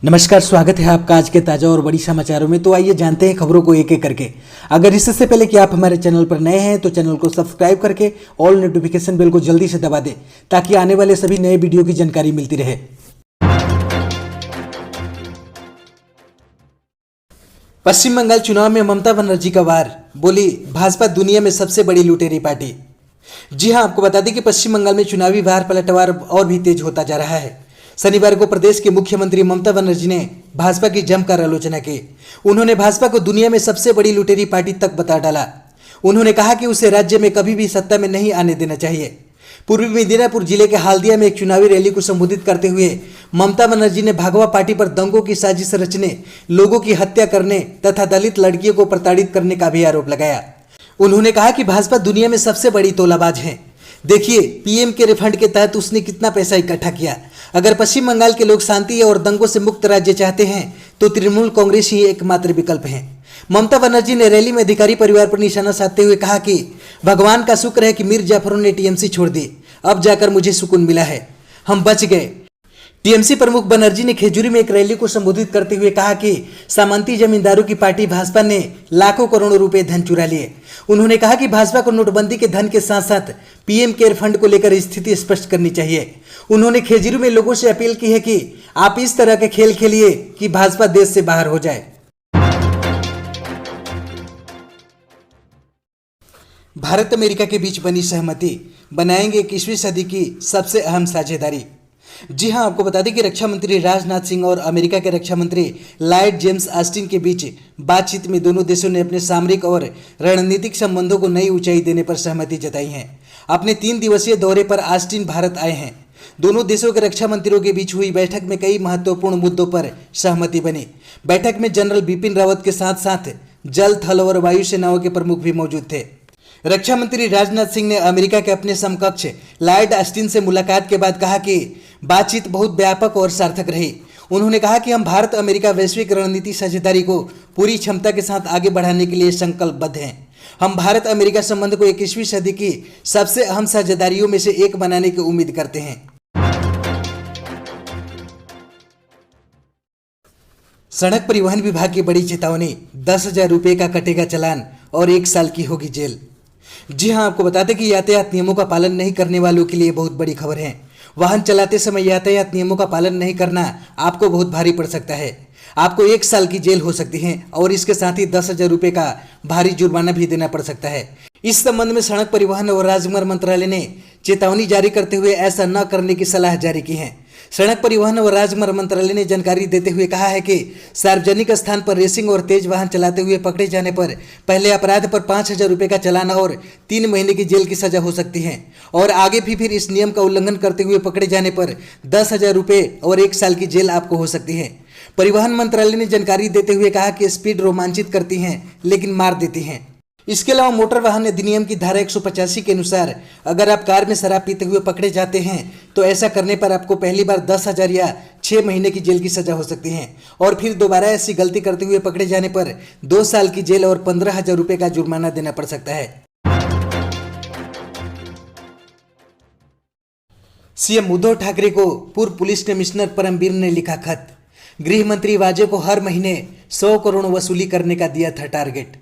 नमस्कार, स्वागत है आपका आज के ताजा और बड़ी समाचारों में। तो आइए जानते हैं खबरों को एक एक करके। अगर इससे पहले कि आप हमारे चैनल पर नए हैं तो चैनल को सब्सक्राइब करके ऑल नोटिफिकेशन बेल को जल्दी से दबा दें ताकि आने वाले सभी नए वीडियो की जानकारी मिलती रहे। पश्चिम बंगाल चुनाव में ममता बनर्जी का वार, बोली भाजपा दुनिया में सबसे बड़ी लुटेरी पार्टी। जी हां, आपको बता दें कि पश्चिम बंगाल में चुनावी वार पलटवार और भी तेज होता जा रहा है। शनिवार को प्रदेश के मुख्यमंत्री ममता बनर्जी ने भाजपा की जमकर आलोचना की। उन्होंने भाजपा को दुनिया में सबसे बड़ी लुटेरी पार्टी तक बता डाला। उन्होंने कहा कि उसे राज्य में कभी भी सत्ता में नहीं आने देना चाहिए। पूर्वी मिदनापुर जिले के हाल्दिया में एक चुनावी रैली को संबोधित करते हुए ममता बनर्जी ने भागवा पार्टी पर दंगों की साजिश रचने, लोगों की हत्या करने तथा दलित लड़कियों को प्रताड़ित करने का भी आरोप लगाया। उन्होंने कहा कि भाजपा दुनिया में सबसे बड़ी तोलाबाज है। देखिए पीएम के रिफंड के तहत उसने कितना पैसा इकट्ठा किया। अगर पश्चिम बंगाल के लोग शांति और दंगों से मुक्त राज्य चाहते हैं तो तृणमूल कांग्रेस ही एकमात्र विकल्प है। ममता बनर्जी ने रैली में अधिकारी परिवार पर निशाना साधते हुए कहा कि भगवान का शुक्र है कि मीर जाफरों ने टीएमसी छोड़ दी, अब जाकर मुझे सुकून मिला है, हम बच गए। टीएमसी प्रमुख बनर्जी ने खेजूरी में एक रैली को संबोधित करते हुए कहा कि सामंती जमींदारों की पार्टी भाजपा ने लाखों करोड़ों रुपए धन चुरा लिए। उन्होंने कहा कि भाजपा को नोटबंदी के धन के साथ साथ पीएम केयर फंड को लेकर स्थिति स्पष्ट करनी चाहिए। उन्होंने खेजूरी में लोगों से अपील की है कि आप इस तरह के खेल खेलिए कि भाजपा देश से बाहर हो जाए। भारत अमेरिका के बीच बनी सहमति, बनाएंगे 21वीं सदी की सबसे अहम साझेदारी। जी हां, आपको बता दें कि रक्षा मंत्री राजनाथ सिंह और अमेरिका के रक्षा मंत्री लॉयड जेम्स ऑस्टिन के बीच बातचीत में दोनों देशों ने अपने सामरिक और रणनीतिक संबंधों को नई ऊंचाई देने पर सहमति जताई है। अपने 3 दिवसीय दौरे पर ऑस्टिन भारत आए हैं। दोनों देशों के रक्षा मंत्रियों के बीच हुई बैठक में कई महत्वपूर्ण मुद्दों पर सहमति बनी। बैठक में जनरल बिपिन रावत के साथ साथ जल, थल और वायु सेनाओं के प्रमुख भी मौजूद थे। रक्षा मंत्री राजनाथ सिंह ने अमेरिका के अपने समकक्ष लॉयड ऑस्टिन से मुलाकात के बाद कहा कि बातचीत बहुत व्यापक और सार्थक रही। उन्होंने कहा कि हम भारत अमेरिका वैश्विक रणनीति साझेदारी को पूरी क्षमता के साथ आगे बढ़ाने के लिए संकल्पबद्ध हैं। हम भारत अमेरिका संबंध को 21वीं सदी की सबसे अहम साझेदारियों में से एक बनाने की उम्मीद करते हैं। सड़क परिवहन विभाग की बड़ी चेतावनी, 10,000 रुपये का कटेगा चालान और 1 साल की होगी जेल। जी हां, आपको बता दें कि यातायात नियमों का पालन नहीं करने वालों के लिए बहुत बड़ी खबर है। वाहन चलाते समय यातायात नियमों का पालन नहीं करना आपको बहुत भारी पड़ सकता है। आपको 1 साल की जेल हो सकती है और इसके साथ ही 10,000 रुपये का भारी जुर्माना भी देना पड़ सकता है। इस संबंध में सड़क परिवहन और राजमार्ग मंत्रालय ने चेतावनी जारी करते हुए ऐसा न करने की सलाह जारी की है। सड़क परिवहन और राजमार्ग मंत्रालय ने जानकारी देते हुए कहा है कि सार्वजनिक स्थान पर रेसिंग और तेज वाहन चलाते हुए पकड़े जाने पर पहले अपराध पर 5,000 रुपये का चालान और 3 महीने की जेल की सजा हो सकती है और आगे भी फिर इस नियम का उल्लंघन करते हुए पकड़े जाने पर 10,000 रुपये और 1 साल की जेल आपको हो सकती है। परिवहन मंत्रालय ने जानकारी देते हुए कहा कि स्पीड रोमांचित करती हैं लेकिन मार देती हैं। इसके अलावा मोटर वाहन अधिनियम की धारा 185 के अनुसार अगर आप कार में शराब पीते हुए पकड़े जाते हैं तो ऐसा करने पर आपको पहली बार 10,000 या 6 महीने की जेल की सजा हो सकती है और फिर दोबारा ऐसी गलती करते हुए पकड़े जाने पर 2 साल की जेल और 15,000 रुपये का जुर्माना देना पड़ सकता है। सीएम उद्धव ठाकरे को पूर्व पुलिस कमिश्नर परमबीर ने लिखा खत। गृह मंत्री वाजे को हर महीने 100 करोड़ वसूली करने का दिया था टारगेट।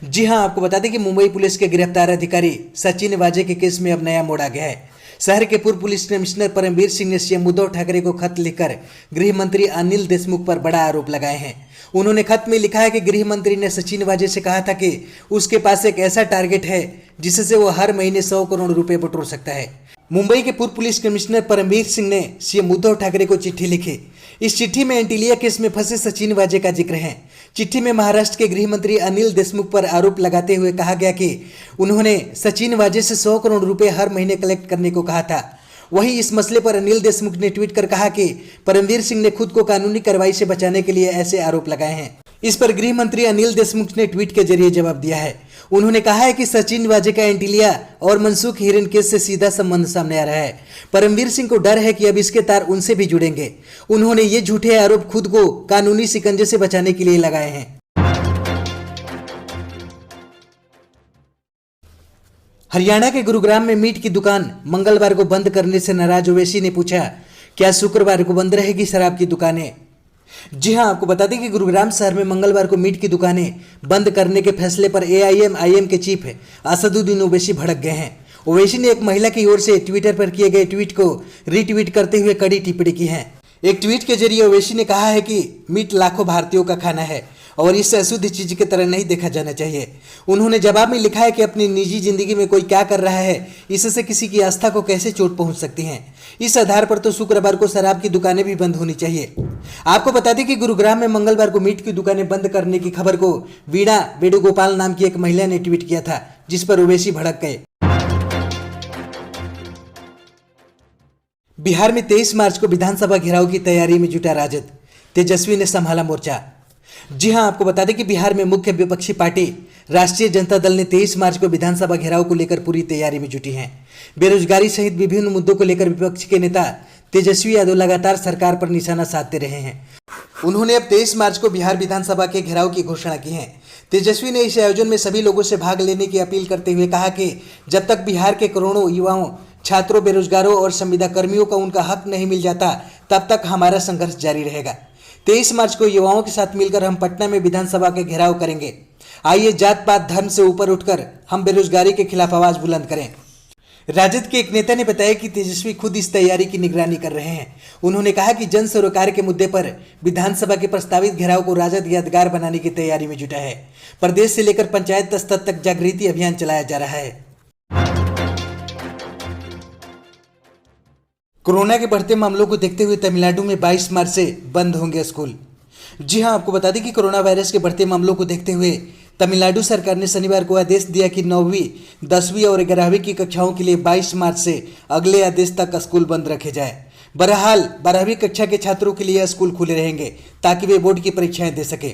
जी हां, आपको बता दें कि मुंबई पुलिस के गिरफ्तार अधिकारी सचिन वाजे के केस में अब नया मोड़ आ गया है। शहर के पूर्व पुलिस कमिश्नर परमबीर सिंह ने सीएम उद्धव ठाकरे को खत लिखकर गृह मंत्री अनिल देशमुख पर बड़ा आरोप लगाए हैं। उन्होंने खत में लिखा है कि गृह मंत्री ने सचिन वाजे से कहा था कि उसके पास एक ऐसा टारगेट है जिससे वो हर महीने 100 करोड़ रुपए बटोर सकता है। मुंबई के पूर्व पुलिस कमिश्नर परमबीर सिंह ने सीएम उद्धव ठाकरे को चिट्ठी लिखी। इस चिट्ठी में एंटीलिया केस में फंसे सचिन वाजे का जिक्र है। चिट्ठी में महाराष्ट्र के गृह मंत्री अनिल देशमुख पर आरोप लगाते हुए कहा गया कि उन्होंने सचिन वाजे से 100 करोड़ रुपए हर महीने कलेक्ट करने को कहा था। वहीं इस मसले पर अनिल देशमुख ने ट्वीट कर कहा कि परमबीर सिंह ने खुद को कानूनी कार्रवाई से बचाने के लिए ऐसे आरोप लगाए हैं। इस पर गृह मंत्री अनिल देशमुख ने ट्वीट के जरिए जवाब दिया है। उन्होंने कहा है कि सचिन वाजे का एंटीलिया और मनसुख हिरेन केस से सीधा संबंध सामने आ रहा है। परमबीर सिंह को डर है कि अब इसके तार उनसे भी जुड़ेंगे। उन्होंने ये झूठे आरोप खुद को कानूनी शिकंजे से बचाने के लिए लगाए हैं। हरियाणा के गुरुग्राम में मीट की दुकान मंगलवार को बंद करने से नाराज ओवैसी ने पूछा, क्या शुक्रवार को बंद रहेगी शराब की दुकानें? जी हां, आपको बता दें कि गुरुग्राम शहर में मंगलवार को मीट की दुकानें बंद करने के फैसले पर एआईएमआईएम के चीफ असदुद्दीन ओवैसी भड़क गए हैं। ओवैसी ने एक महिला की ओर से ट्विटर पर किए गए ट्वीट को रीट्वीट करते हुए कड़ी टिप्पणी की है। एक ट्वीट के जरिए ओवैसी ने कहा है कि मीट लाखों भारतीयों का खाना है और इसे अशुद्ध चीज की तरह नहीं देखा जाना चाहिए। उन्होंने जवाब में लिखा है कि अपनी निजी जिंदगी में कोई क्या कर रहा है, इससे किसी की आस्था को कैसे चोट पहुंच सकती है। इस आधार पर तो शुक्रवार को शराब की दुकानें भी बंद होनी चाहिए। आपको बता दें कि गुरुग्राम में मंगलवार को मीट की दुकानें बंद करने की खबर को वीणा वेणुगोपाल नाम की एक महिला ने ट्वीट किया था, जिस पर ओवैसी भड़क गए। बिहार में 23 मार्च को विधानसभा घेराव की तैयारी में जुटा राजद, तेजस्वी ने संभाला मोर्चा। जी हां, आपको बता दें कि बिहार में मुख्य विपक्षी पार्टी राष्ट्रीय जनता दल ने 23 मार्च को विधानसभा घेराव को लेकर पूरी तैयारी में जुटी है। बेरोजगारी सहित विभिन्न मुद्दों को लेकर विपक्ष के नेता तेजस्वी यादव लगातार सरकार पर निशाना साधते रहे हैं। उन्होंने अब 23 मार्च को बिहार विधानसभा के घेराव की घोषणा की है। तेजस्वी ने इस आयोजन में सभी लोगों से भाग लेने की अपील करते हुए कहा कि जब तक बिहार के करोड़ों युवाओं, छात्रों, बेरोजगारों और संविदा कर्मियों को उनका हक नहीं मिल जाता, तब तक हमारा संघर्ष जारी रहेगा। 23 मार्च को युवाओं के साथ मिलकर हम पटना में विधानसभा के घेराव करेंगे। आइए जात पात धर्म से ऊपर उठकर हम बेरोजगारी के खिलाफ आवाज बुलंद करें। राजद के एक नेता ने बताया कि तेजस्वी खुद इस तैयारी की निगरानी कर रहे हैं। उन्होंने कहा कि जन सरोकार के मुद्दे पर विधानसभा के प्रस्तावित घेराव को राजद यादगार बनाने की तैयारी में जुटा है। प्रदेश से लेकर पंचायत स्तर तक जागृति अभियान चलाया जा रहा है। कोरोना के बढ़ते मामलों को देखते हुए तमिलनाडु में 22 मार्च से बंद होंगे स्कूल। जी हां, आपको बता दें कि कोरोना वायरस के बढ़ते मामलों को देखते हुए तमिलनाडु सरकार ने शनिवार को आदेश दिया कि 9वीं, 10वीं और 11वीं की कक्षाओं के लिए 22 मार्च से अगले आदेश तक स्कूल बंद रखे जाए। बहरहाल 12वीं कक्षा के छात्रों के लिए स्कूल खुले रहेंगे ताकि वे बोर्ड की परीक्षाएं दे सके।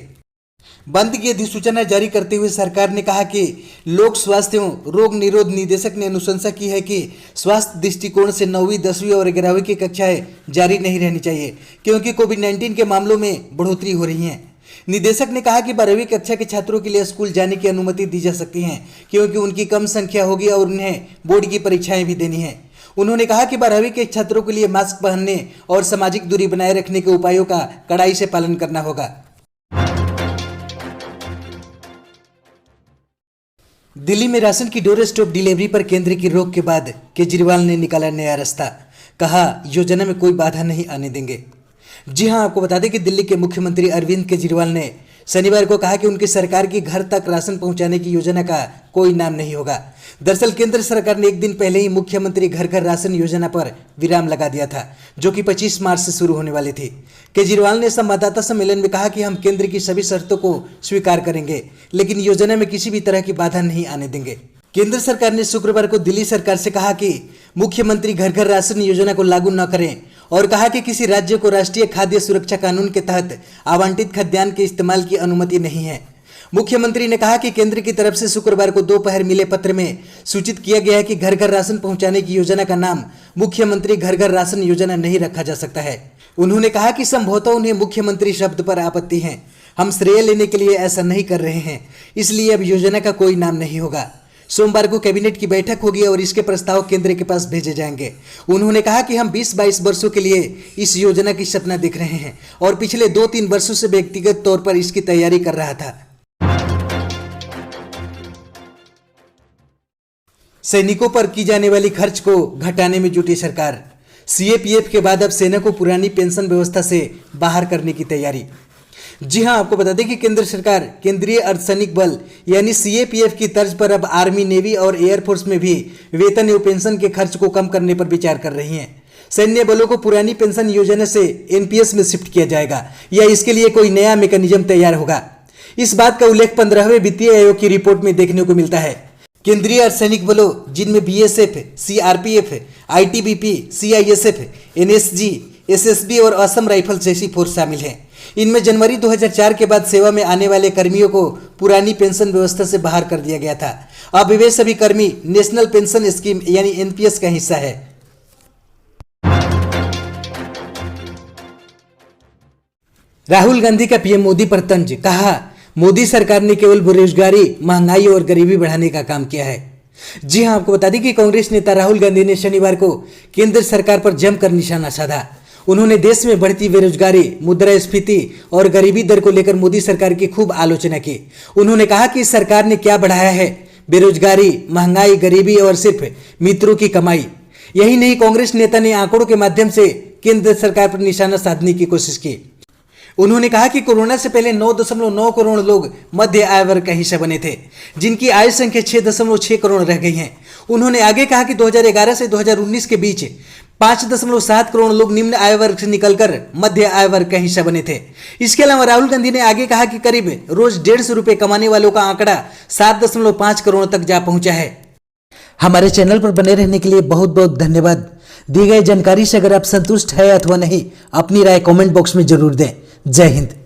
बंद की अधिसूचना जारी करते हुए सरकार ने कहा कि लोक स्वास्थ्य एवं रोग निरोध निदेशक ने अनुशंसा की है कि स्वास्थ्य दृष्टिकोण से 9वीं, 10वीं और 11वीं की कक्षाएं जारी नहीं रहनी चाहिए, क्योंकि कोविड-19 के मामलों में बढ़ोतरी हो रही है। निदेशक ने कहा कि 12वीं कक्षा के छात्रों के लिए स्कूल जाने की अनुमति दी जा सकती है, क्योंकि उनकी कम संख्या होगी और उन्हें बोर्ड की परीक्षाएं भी देनी है। उन्होंने कहा कि 12वीं के छात्रों के लिए मास्क पहनने और सामाजिक दूरी बनाए रखने के उपायों का कड़ाई से पालन करना होगा। दिल्ली में राशन की डोर स्टेप डिलीवरी पर केंद्र की रोक के बाद केजरीवाल ने निकाला नया रास्ता। कहा, योजना में कोई बाधा नहीं आने देंगे। जी हां, आपको बता दें कि दिल्ली के मुख्यमंत्री अरविंद केजरीवाल ने शनिवार को कहा कि उनकी सरकार की घर तक राशन पहुंचाने की योजना का कोई नाम नहीं होगा। दरअसल केंद्र सरकार ने एक दिन पहले ही मुख्यमंत्री घर घर राशन योजना पर विराम लगा दिया था, जो कि 25 मार्च से शुरू होने वाली थी। केजरीवाल ने संवाददाता सम्मेलन में कहा कि हम केंद्र की सभी शर्तों को स्वीकार करेंगे, लेकिन योजना में किसी भी तरह की बाधा नहीं आने देंगे। केंद्र सरकार ने शुक्रवार को दिल्ली सरकार से कहा कि मुख्यमंत्री घर घर राशन योजना को लागू न करें और कहा कि किसी राज्य को राष्ट्रीय खाद्य सुरक्षा कानून के तहत आवंटित खाद्यान्न के इस्तेमाल की अनुमति नहीं है। मुख्यमंत्री ने कहा कि केंद्र की तरफ से शुक्रवार को दोपहर मिले पत्र में सूचित किया गया है कि घर घर राशन पहुंचाने की योजना का नाम मुख्यमंत्री घर घर राशन योजना नहीं रखा जा सकता है। उन्होंने कहा कि संभवतः उन्हें मुख्यमंत्री शब्द पर आपत्ति है। हम श्रेय लेने के लिए ऐसा नहीं कर रहे हैं, इसलिए अब योजना का कोई नाम नहीं होगा। सोमवार को कैबिनेट की बैठक होगी और इसके प्रस्ताव केंद्र के पास भेजे जाएंगे। उन्होंने कहा कि हम 20-22 वर्षों के लिए इस योजना की सपना देख रहे हैं और पिछले 2-3 वर्षों से व्यक्तिगत तौर पर इसकी तैयारी कर रहा था। सैनिकों पर की जाने वाली खर्च को घटाने में जुटी सरकार। सीएपीएफ के बाद अब सेना को पुरानी पेंशन व्यवस्था से बाहर करने की तैयारी। जी हां, आपको बता दें कि केंद्र सरकार केंद्रीय अर्धसैनिक बल यानी सीएपीएफ की तर्ज पर अब आर्मी, नेवी और एयरफोर्स में भी वेतन एवं पेंशन के खर्च को कम करने पर विचार कर रही है। सैन्य बलों को पुरानी पेंशन योजना से एनपीएस में शिफ्ट किया जाएगा या इसके लिए कोई नया मैकेनिज्म तैयार होगा। इस बात का उल्लेख 15वें वित्तीय आयोग की रिपोर्ट में देखने को मिलता है। केंद्रीय अर्धसैनिक बलों जिनमें BSF, CRPF, ITBP, CISF, NSG, SSB और असम राइफल जैसी फोर्स शामिल हैं। इनमें जनवरी 2004 के बाद सेवा में आने वाले कर्मियों को पुरानी पेंशन व्यवस्था से बाहर कर दिया गया था। अब वे सभी कर्मी नेशनल पेंशन स्कीम यानी एनपीएस का हिस्सा है। राहुल गांधी का पीएम मोदी पर तंज। कहा, मोदी सरकार ने केवल बेरोजगारी, महंगाई और गरीबी बढ़ाने का काम किया है। जी हां, आपको बता दें कि कांग्रेस नेता राहुल गांधी ने शनिवार को केंद्र सरकार पर जमकर निशाना साधा। उन्होंने देश में बढ़ती बेरोजगारी, मुद्रास्फीति और गरीबी दर को लेकर मोदी सरकार की खूब आलोचना की। उन्होंने कहा कि इस सरकार ने क्या बढ़ाया है, बेरोजगारी, महंगाई, गरीबी और सिर्फ मित्रों की कमाई। यही नहीं, कांग्रेस नेता ने आंकड़ों के माध्यम से केंद्र सरकार पर निशाना साधने की कोशिश की। उन्होंने कहा कि कोरोना से पहले 9.9 करोड़ लोग मध्य आय वर्ग का हिस्सा बने थे, जिनकी आय संख्या 6.6 करोड़ रह गई है। उन्होंने आगे कहा कि 2011 से 2019 के बीच 5.7 करोड़ लोग निम्न आय वर्ग से निकलकर मध्य आय वर्ग का हिस्सा बने थे। इसके अलावा राहुल गांधी ने आगे कहा कि करीब रोज 150 रुपए कमाने वालों का आंकड़ा 7.5 करोड़ तक जा पहुंचा है। हमारे चैनल पर बने रहने के लिए बहुत बहुत धन्यवाद। दी गई जानकारी से अगर आप संतुष्ट है अथवा नहीं, अपनी राय कमेंट बॉक्स में जरूर दें। जय हिंद।